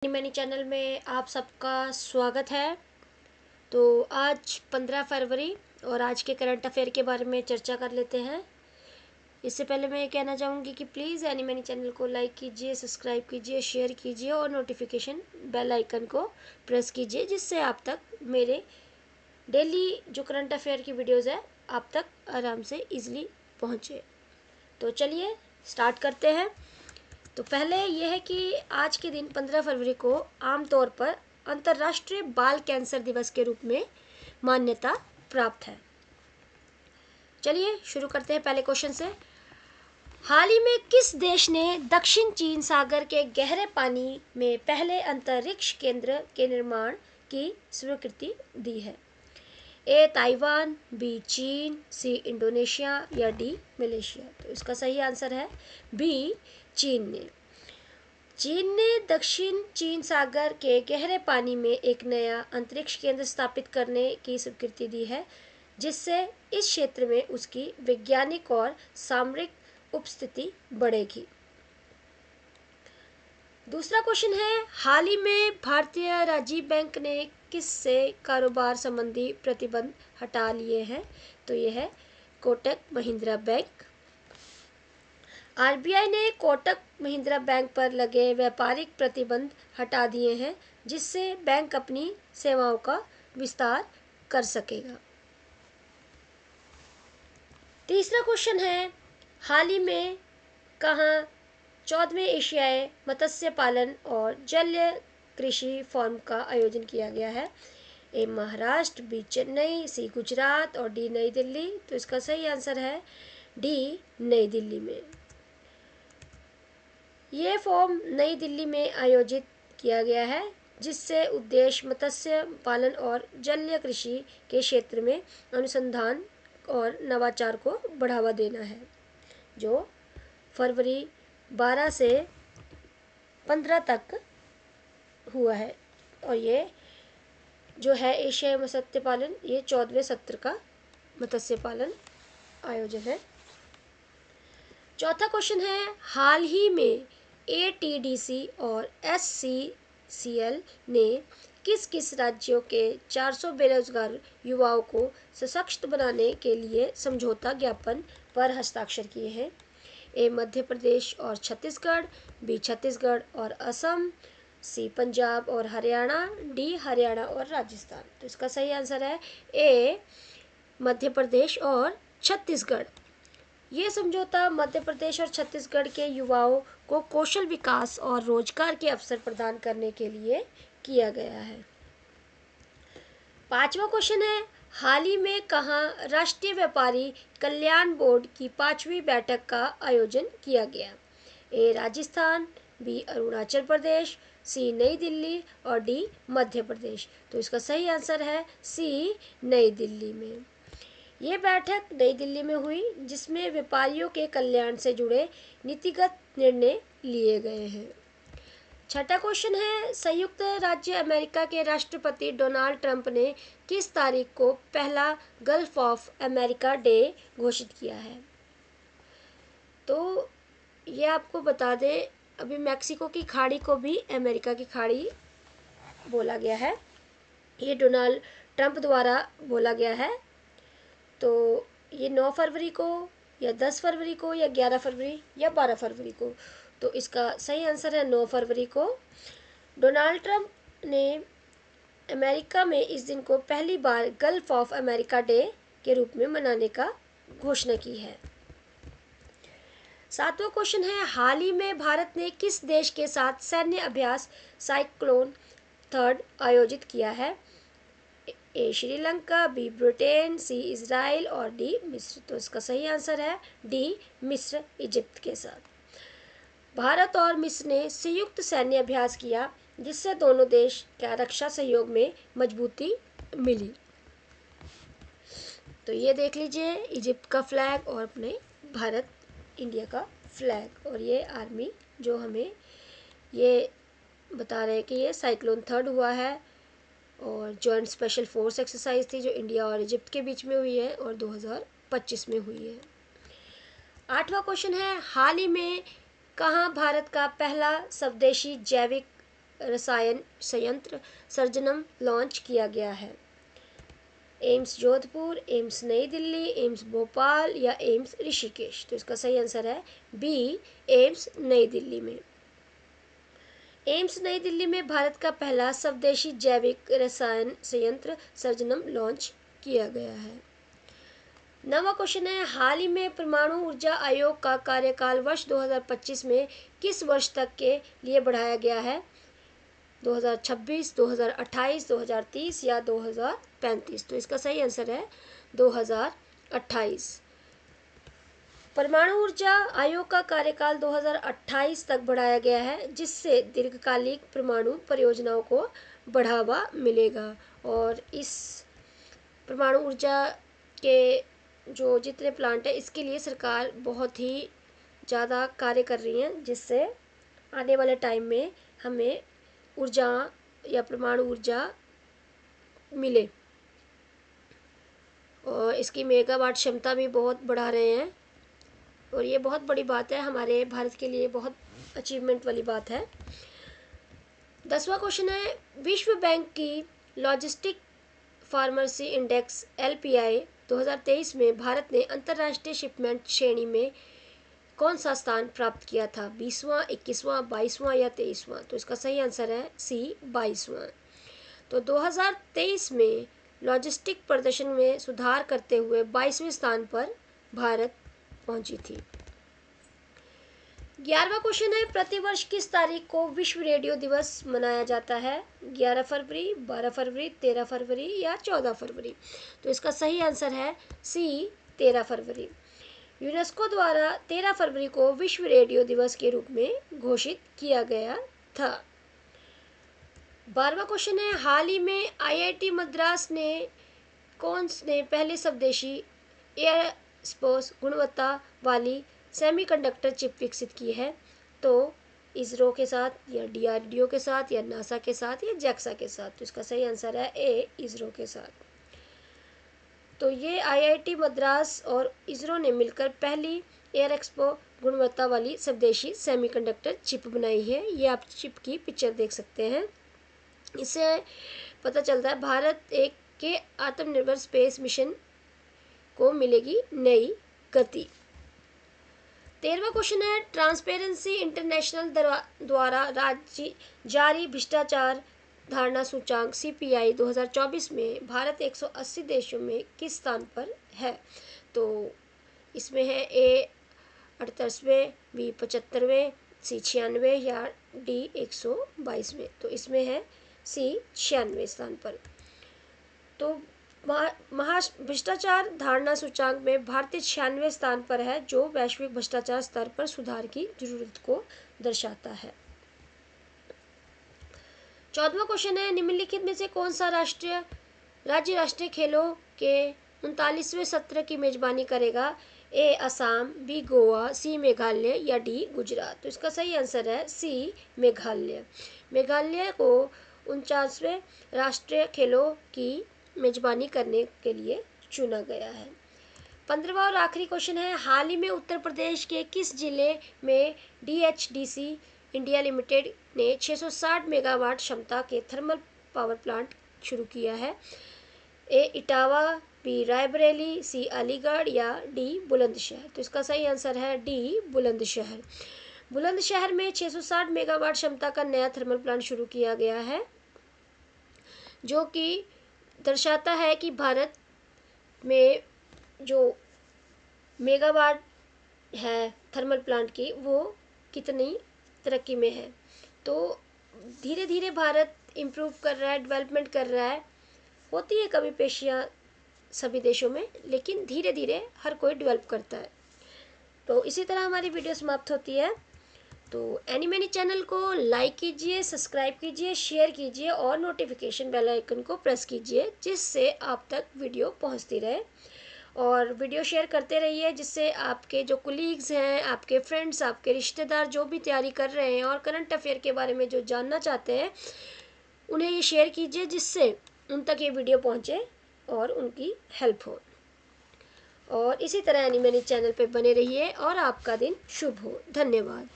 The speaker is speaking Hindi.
मैनी चैनल में आप सबका स्वागत है। तो आज 15 फरवरी और आज के करंट अफेयर के बारे में चर्चा कर लेते हैं। इससे पहले मैं ये कहना चाहूँगी कि प्लीज़ एनी मैनी चैनल को लाइक कीजिए, सब्सक्राइब कीजिए, शेयर कीजिए और नोटिफिकेशन बेल आइकन को प्रेस कीजिए, जिससे आप तक मेरे डेली जो करंट अफेयर की वीडियोज़ है आप तक आराम से ईजिली पहुँचे। तो चलिए स्टार्ट करते हैं। तो पहले यह है कि आज के दिन 15 फरवरी को आमतौर पर अंतर्राष्ट्रीय बाल कैंसर दिवस के रूप में मान्यता प्राप्त है। चलिए शुरू करते हैं पहले क्वेश्चन से। हाल ही में किस देश ने दक्षिण चीन सागर के गहरे पानी में पहले अंतरिक्ष केंद्र के निर्माण की स्वीकृति दी है? ए ताइवान, बी चीन, सी इंडोनेशिया या डी मलेशिया। तो इसका सही आंसर है बी चीन ने दक्षिण चीन सागर के गहरे पानी में एक नया अंतरिक्ष केंद्र स्थापित करने की स्वीकृति दी है, जिससे इस क्षेत्र में उसकी वैज्ञानिक और सामरिक उपस्थिति बढ़ेगी। दूसरा क्वेश्चन है, हाल ही में भारतीय राजीव बैंक ने किस से कारोबार संबंधी प्रतिबंध हटा लिए हैं? तो यह है कोटक महिंद्रा बैंक। आरबीआई ने कोटक महिंद्रा बैंक पर लगे व्यापारिक प्रतिबंध हटा दिए हैं, जिससे बैंक अपनी सेवाओं का विस्तार कर सकेगा। तीसरा क्वेश्चन है, हाल ही में कहाँ 14वें एशियाई मत्स्य पालन और जलीय कृषि फोरम का आयोजन किया गया है? ए महाराष्ट्र, बी चेन्नई, सी गुजरात और डी नई दिल्ली। तो इसका सही आंसर है डी नई दिल्ली में। ये फोरम नई दिल्ली में आयोजित किया गया है, जिससे उद्देश्य मत्स्य पालन और जलीय कृषि के क्षेत्र में अनुसंधान और नवाचार को बढ़ावा देना है, जो फरवरी 12 से 15 तक हुआ है। और ये जो है एशियाई मत्स्य पालन, ये 14वें सत्र का मत्स्य पालन आयोजन है। चौथा क्वेश्चन है, हाल ही में एटीडीसी और एससीसीएल ने किस किस राज्यों के 400 बेरोजगार युवाओं को सशक्त बनाने के लिए समझौता ज्ञापन पर हस्ताक्षर किए हैं? ए मध्य प्रदेश और छत्तीसगढ़, बी छत्तीसगढ़ और असम, सी पंजाब और हरियाणा, डी हरियाणा और राजस्थान। तो इसका सही आंसर है ए मध्य प्रदेश और छत्तीसगढ़। ये समझौता मध्य प्रदेश और छत्तीसगढ़ के युवाओं को कौशल विकास और रोजगार के अवसर प्रदान करने के लिए किया गया है। पांचवा क्वेश्चन है, हाल ही में कहाँ राष्ट्रीय व्यापारी कल्याण बोर्ड की 5वीं बैठक का आयोजन किया गया? ए राजस्थान, बी अरुणाचल प्रदेश, सी नई दिल्ली और डी मध्य प्रदेश। तो इसका सही आंसर है सी नई दिल्ली में। ये बैठक नई दिल्ली में हुई, जिसमें व्यापारियों के कल्याण से जुड़े नीतिगत निर्णय लिए गए हैं। छठा क्वेश्चन है, संयुक्त राज्य अमेरिका के राष्ट्रपति डोनाल्ड ट्रंप ने किस तारीख को पहला गल्फ ऑफ अमेरिका डे घोषित किया है? तो ये आपको बता दें, अभी मैक्सिको की खाड़ी को भी अमेरिका की खाड़ी बोला गया है। ये डोनाल्ड ट्रंप द्वारा बोला गया है। तो ये 9 फरवरी को या 10 फरवरी को या 11 फरवरी या 12 फरवरी को। तो इसका सही आंसर है 9 फरवरी को। डोनाल्ड ट्रंप ने अमेरिका में इस दिन को पहली बार गल्फ ऑफ अमेरिका डे के रूप में मनाने का घोषणा की है। सातवां क्वेश्चन है, हाल ही में भारत ने किस देश के साथ सैन्य अभ्यास साइक्लोन थर्ड आयोजित किया है? A Sri Lanka, B Britain, C Israel और डी मिस्र। तो इसका सही आंसर है डी मिस्र, इजिप्ट के साथ। भारत और मिस्र ने संयुक्त सैन्य अभ्यास किया, जिससे दोनों देश का रक्षा सहयोग में मजबूती मिली। तो ये देख लीजिए, इजिप्ट का फ्लैग और अपने भारत इंडिया का फ्लैग, और ये आर्मी जो हमें ये बता रहे हैं कि ये साइक्लोन थर्ड हुआ है और जॉइंट स्पेशल फोर्स एक्सरसाइज थी जो इंडिया और इजिप्ट के बीच में हुई है और 2025 में हुई है। आठवां क्वेश्चन है, हाल ही में कहाँ भारत का पहला स्वदेशी जैविक रसायन संयंत्र सर्जनम लॉन्च किया गया है? एम्स जोधपुर, एम्स नई दिल्ली, एम्स भोपाल या एम्स ऋषिकेश? तो इसका सही आंसर है बी, एम्स नई दिल्ली में। एम्स नई दिल्ली में भारत का पहला स्वदेशी जैविक रसायन संयंत्र सर्जनम लॉन्च किया गया है। 9वां क्वेश्चन है, हाल ही में परमाणु ऊर्जा आयोग का कार्यकाल वर्ष 2025 में किस वर्ष तक के लिए बढ़ाया गया है? 2026, 2028, 2030 या 2035? तो इसका सही आंसर है 2028। परमाणु ऊर्जा आयोग का कार्यकाल 2028 तक बढ़ाया गया है, जिससे दीर्घकालिक परमाणु परियोजनाओं को बढ़ावा मिलेगा। और इस परमाणु ऊर्जा के जो जितने प्लांट है इसके लिए सरकार बहुत ही ज़्यादा कार्य कर रही है, जिससे आने वाले टाइम में हमें ऊर्जा या परमाणु ऊर्जा मिले। और इसकी मेगावाट क्षमता भी बहुत बढ़ा रहे हैं और ये बहुत बड़ी बात है, हमारे भारत के लिए बहुत अचीवमेंट वाली बात है। 10वां क्वेश्चन है, विश्व बैंक की लॉजिस्टिक फार्मेसी इंडेक्स LPI 2023 में भारत ने अंतर्राष्ट्रीय शिपमेंट श्रेणी में कौन सा स्थान प्राप्त किया था? 20वां, 21वां, 22वां या 23वां? तो इसका सही आंसर है सी, 22वां। तो 2023 में लॉजिस्टिक प्रदर्शन में सुधार करते हुए 22वें स्थान पर भारत पहुंची थी। 11वां क्वेश्चन है, प्रतिवर्ष किस तारीख को विश्व रेडियो दिवस मनाया जाता है? 11 फरवरी, 12 फरवरी, 13 फरवरी या 14 फरवरी? तो इसका सही आंसर है सी, 13 फरवरी। यूनेस्को द्वारा 13 फरवरी को विश्व रेडियो दिवस के रूप में घोषित किया गया था। 12वां क्वेश्चन है, हाल ही में IIT मद्रास ने पहले स्वदेशी एयरस्पेस गुणवत्ता वाली सेमीकंडक्टर चिप विकसित की है? तो इसरो के साथ या DRDO के साथ या नासा के साथ या JAXA के साथ? तो इसका सही आंसर है ए, इसरो के साथ। तो ये IIT मद्रास और इसरो ने मिलकर पहली एयर एक्सपो गुणवत्ता वाली स्वदेशी सेमीकंडक्टर चिप बनाई है। ये आप चिप की पिक्चर देख सकते हैं। इससे पता चलता है भारत एक के आत्मनिर्भर स्पेस मिशन को मिलेगी नई गति। 13वां क्वेश्चन है, ट्रांसपेरेंसी इंटरनेशनल द्वारा राज्य जारी भ्रष्टाचार धारणा सूचांक CPI 2024 में भारत 180 देशों में किस स्थान पर है? तो इसमें है A 38वें, B 75वें, C 96 या D 122वें? तो इसमें है C 96वें स्थान पर। तो भ्रष्टाचार धारणा सूचांक में भारतीय 96वें स्थान पर है, जो वैश्विक भ्रष्टाचार स्तर पर सुधार की जरूरत को दर्शाता है। 14वां क्वेश्चन है, निम्नलिखित में से कौन सा राज्य राष्ट्रीय खेलों के 39वें सत्र की मेजबानी करेगा? A Assam, B Goa, C Meghalaya या D गुजरात? तो इसका सही आंसर है C मेघालय। मेघालय को 49वें राष्ट्रीय खेलों की मेजबानी करने के लिए चुना गया है। 15वां और आखिरी क्वेश्चन है, हाल ही में उत्तर प्रदेश के किस जिले में DHDC इंडिया लिमिटेड ने 660 मेगावाट क्षमता के थर्मल पावर प्लांट शुरू किया है? A Etawah, B Raebareli, C Aligarh या D बुलंदशहर? तो इसका सही आंसर है D बुलंदशहर। बुलंदशहर में 660 मेगावाट क्षमता का नया थर्मल प्लांट शुरू किया गया है, जो कि दर्शाता है कि भारत में जो मेगावाट है थर्मल प्लांट की वो कितनी तरक्की में है। तो धीरे धीरे भारत इम्प्रूव कर रहा है, डेवलपमेंट कर रहा है। होती है कभी पेशियाँ सभी देशों में, लेकिन धीरे धीरे हर कोई डेवलप करता है। तो इसी तरह हमारी वीडियो समाप्त होती है। तो एनीमनी चैनल को लाइक कीजिए, सब्सक्राइब कीजिए, शेयर कीजिए और नोटिफिकेशन बेल आइकन को प्रेस कीजिए, जिससे आप तक वीडियो पहुंचती रहे। और वीडियो शेयर करते रहिए, जिससे आपके जो कुलीग्स हैं, आपके फ्रेंड्स, आपके रिश्तेदार जो भी तैयारी कर रहे हैं और करंट अफेयर के बारे में जो जानना चाहते हैं, उन्हें ये शेयर कीजिए, जिससे उन तक ये वीडियो पहुंचे और उनकी हेल्प हो। और इसी तरह एनीमनी चैनल पे बने रहिए और आपका दिन शुभ हो। धन्यवाद।